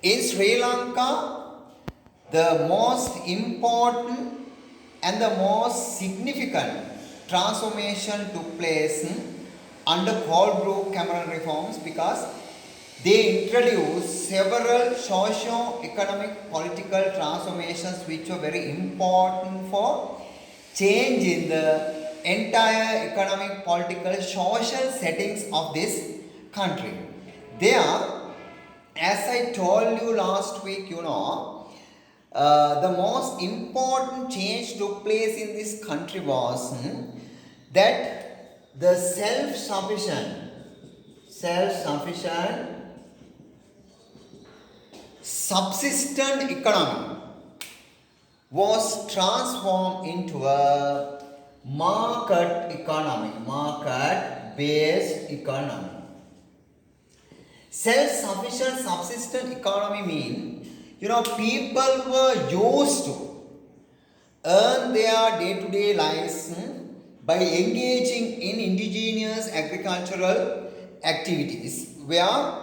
In Sri Lanka, the most important and the most significant transformation took place under Colebrook Cameron reforms because they introduced several socio-economic political transformations which were very important for change in the entire economic, political, social settings of this country. They are, as I told you last week, the most important change took place in this country was that the self-sufficient, subsistent economy was transformed into a market-based economy. Self-sufficient subsistent economy means, people were used to earn their day-to-day lives by engaging in indigenous agricultural activities where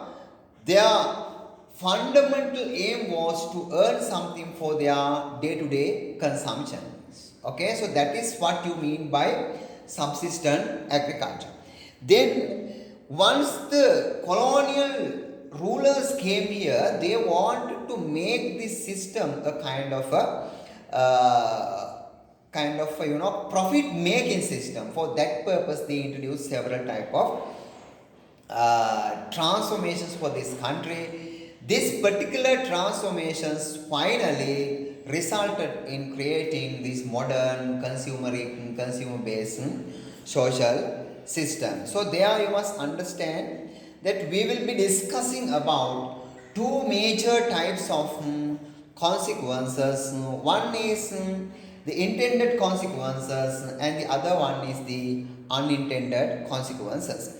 their fundamental aim was to earn something for their day-to-day consumption. Okay, so that is what you mean by subsistent agriculture. Then once the colonial rulers came here, they wanted to make this system a kind of a profit making system. For that purpose, they introduced several type of transformations for this country. This particular transformations finally resulted in creating this modern consumer based social system. So there you must understand that we will be discussing about two major types of consequences. One is the intended consequences and the other one is the unintended consequences.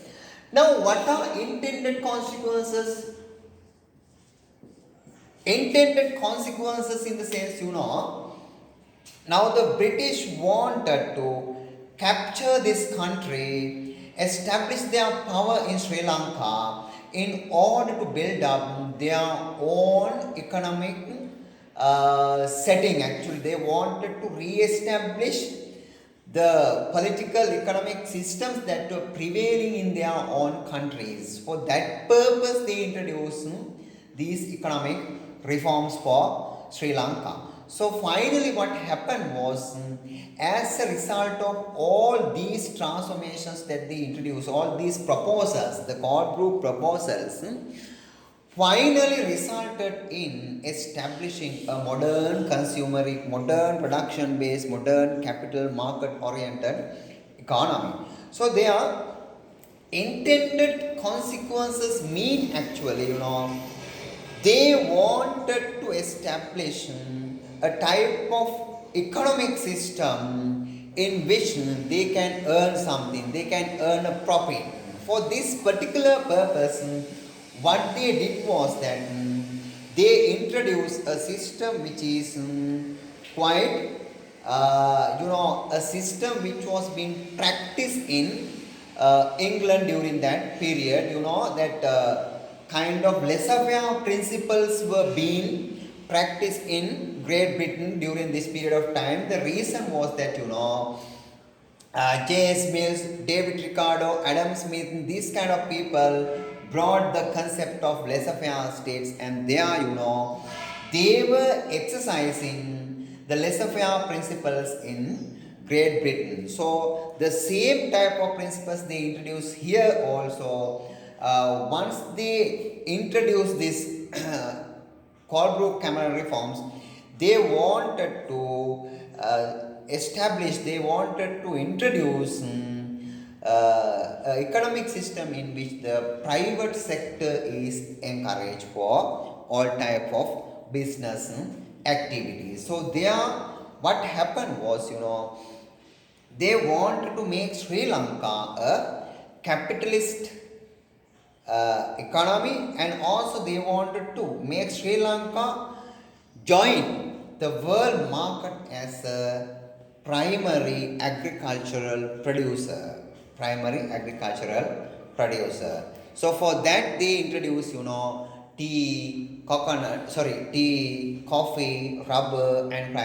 Now what are intended consequences? Intended consequences in the sense, now the British wanted to capture this country, establish their power in Sri Lanka in order to build up their own economic setting. Actually, they wanted to re-establish the political economic systems that were prevailing in their own countries. For that purpose, they introduced these economic reforms for Sri Lanka. So finally what happened was, as a result of all these transformations that they introduced, all these proposals, the Colebrook proposals, finally resulted in establishing a modern consumeric, modern production based, modern capital market oriented economy. So they are intended consequences mean actually, they wanted to establish a type of economic system in which they can earn something, they can earn a profit. For this particular purpose, what they did was that they introduced a system which is quite, a system which was being practiced in England during that period, that kind of laissez-faire principles were being practiced in Great Britain during this period of time. The reason was that, J.S. Mills, David Ricardo, Adam Smith, these kind of people brought the concept of laissez-faire states, and there, they were exercising the laissez-faire principles in Great Britain. So the same type of principles they introduced here also. Once they introduced this Colebrook Cameron reforms, they wanted to they wanted to introduce economic system in which the private sector is encouraged for all type of business activities. So there, what happened was, they wanted to make Sri Lanka a capitalist economy, and also they wanted to make Sri Lanka join the world market as a primary agricultural producer. So for that they introduced, tea, coffee, rubber, and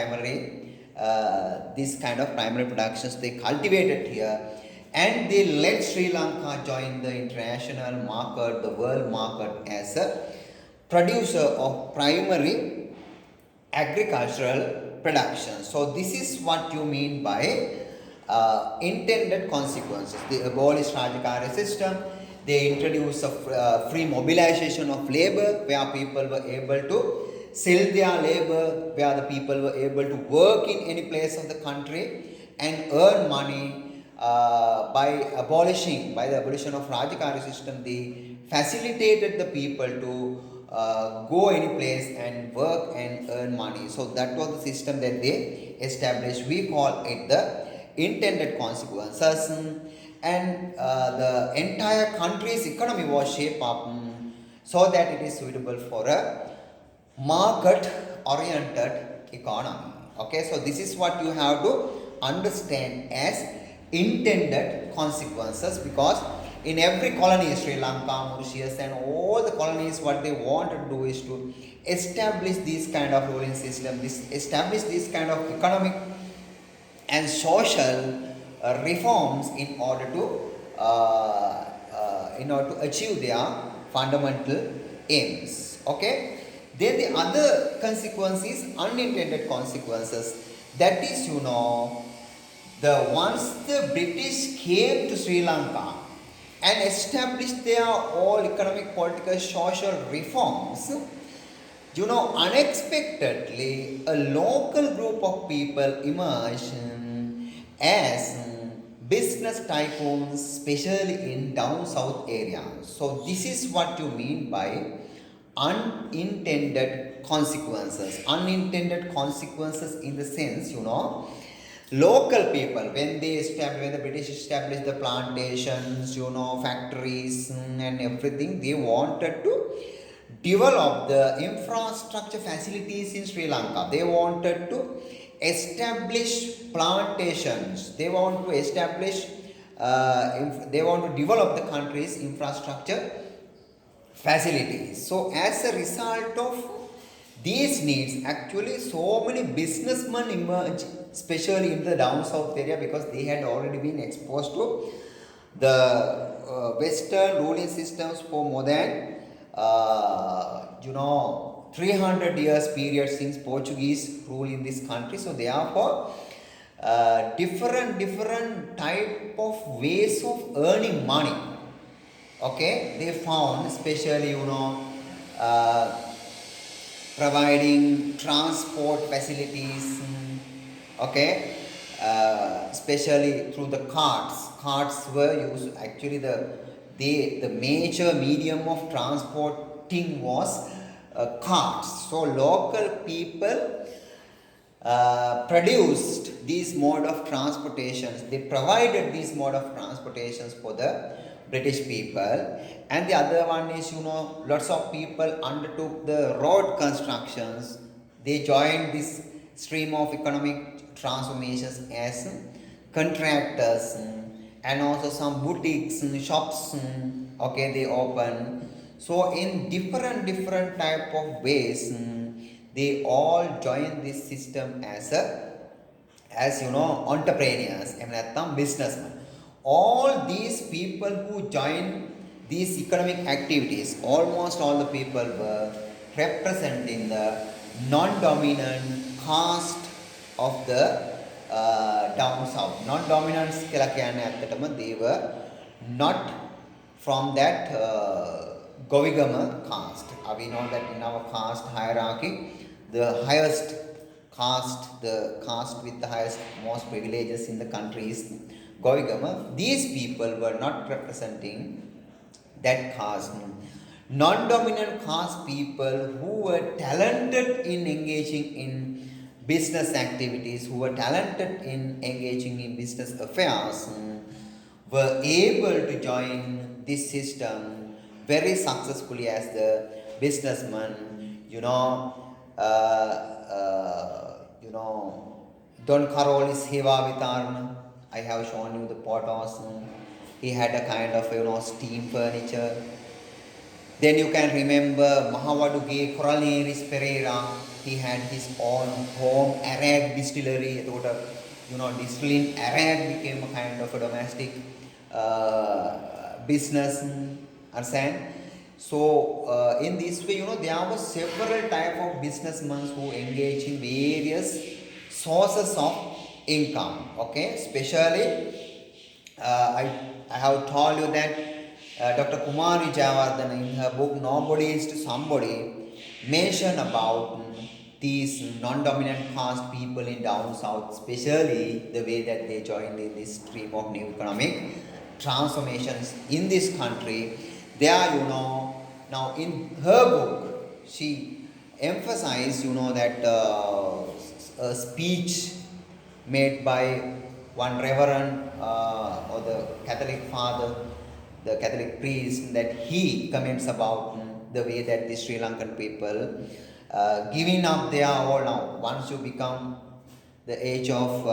this kind of primary productions they cultivated here, and they let Sri Lanka join the international market, the world market, as a producer of primary agricultural production. So this is what you mean by intended consequences. They abolished Rajagara system. They introduced a free mobilization of labor, where people were able to sell their labor, where the people were able to work in any place of the country and earn money. By the abolition of Rajagara system, they facilitated the people to go any place and work and earn money. So that was the system that they established. We call it the intended consequences, and the entire country's economy was shaped up so that it is suitable for a market oriented economy. Okay, so this is what you have to understand as intended consequences, because in every colony, Sri Lanka, Mauritius, and all the colonies, what they want to do is to establish this kind of ruling system, establish this kind of economic and social reforms in order to achieve their fundamental aims. Okay. Then the other consequence is unintended consequences. That is, the once the British came to Sri Lanka and established their all economic, political, social reforms, unexpectedly a local group of people emerged as business tycoons, especially in down south areas. So this is what you mean by unintended consequences. Unintended consequences in the sense, local people, when the British established the plantations, factories and everything, they wanted to develop the infrastructure facilities in Sri Lanka. They wanted to establish plantations. They want to develop the country's infrastructure facilities. So as a result of these needs, actually so many businessmen emerged, especially in the down south area, because they had already been exposed to the Western ruling systems for more than 300 years period since Portuguese rule in this country. So therefore, different type of ways of earning money. Okay, they found, especially providing transport facilities. Okay, especially through the carts. Carts were used. Actually, the major medium of transporting was carts. So local people produced these mode of transportations. They provided these mode of transportations for the British people. And the other one is, lots of people undertook the road constructions. They joined this stream of economic transformations as contractors, and also some boutiques and shops. Okay, they open. So in different type of ways, they all join this system as entrepreneurs, businessmen. All these people who join these economic activities, almost all the people were representing the non-dominant caste of the down south. Non-dominants කියලා කියන්නේ ඇත්තටම they were not from that Govigama caste. We know that in our caste hierarchy, the highest caste, the caste with the highest, most privileges in the country is Govigama. These people were not representing that caste. Non-dominant caste people who were talented in engaging in business activities, who were talented in engaging in business affairs, were able to join this system very successfully as the businessman. Don Carolis Heva Vitarna, I have shown you the photos. He had a kind of steam furniture. Then you can remember Mahavaduge Cornelius Pereira. He had his own home Arag distillery. Distilling Arag became a kind of a domestic business. Understand? So in this way, there were several type of businessmen who engage in various sources of income. Okay, especially I have told you that Dr. Kumari Jayawardena in her book Nobody is to Somebody mentioned about these non-dominant caste people in down south, especially the way that they joined in this stream of new economic transformations in this country. There, now in her book, she emphasized, that a speech made by one reverend or the Catholic father, the Catholic priest, that he comments about the way that the Sri Lankan people giving up their all now. Once you become the age of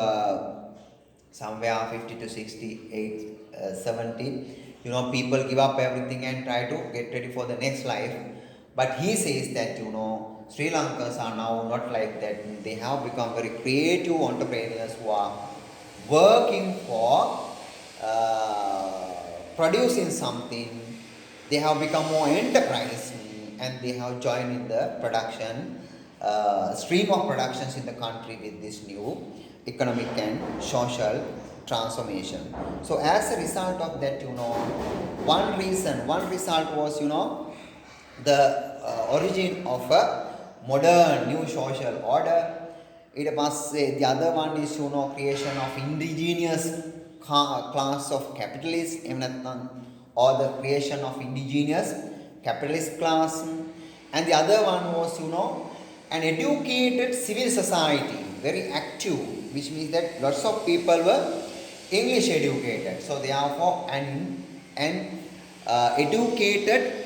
somewhere 50 to 68, 70, people give up everything and try to get ready for the next life. But he says that, Sri Lankans are now not like that. They have become very creative entrepreneurs who are working for producing something. They have become more enterprise and they have joined in the production stream of productions in the country with this new economic and social transformation. So as a result of that, one result was, the origin of a modern new social order. It must say the other one is, creation of indigenous class of capitalists, or the creation of indigenous capitalist class. And the other one was, an educated civil society, very active, which means that lots of people were English educated. So therefore, an educated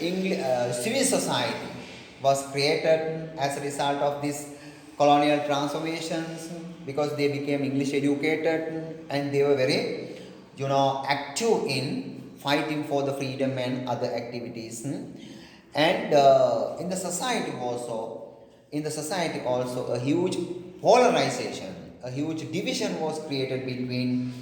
civil society was created as a result of this colonial transformations, because they became English educated and they were very, active in fighting for the freedom and other activities. And in the society also a huge polarization, a huge division was created between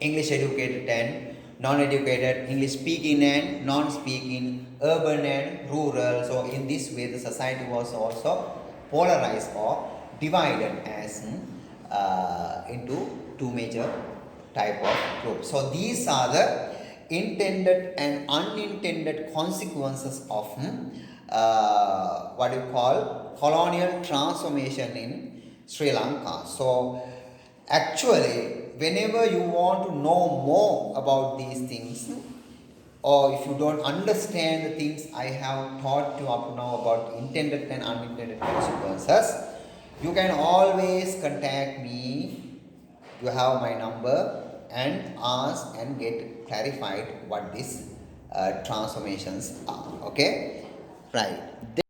English educated and non-educated, English speaking and non-speaking, urban and rural. So in this way the society was also polarized or divided as into two major type of groups. So these are the intended and unintended consequences of what you call colonial transformation in Sri Lanka. So actually, whenever you want to know more about these things, or if you don't understand the things I have taught you up to now about intended and unintended consequences, you can always contact me. You have my number and ask and get clarified what these transformations are. Okay, right.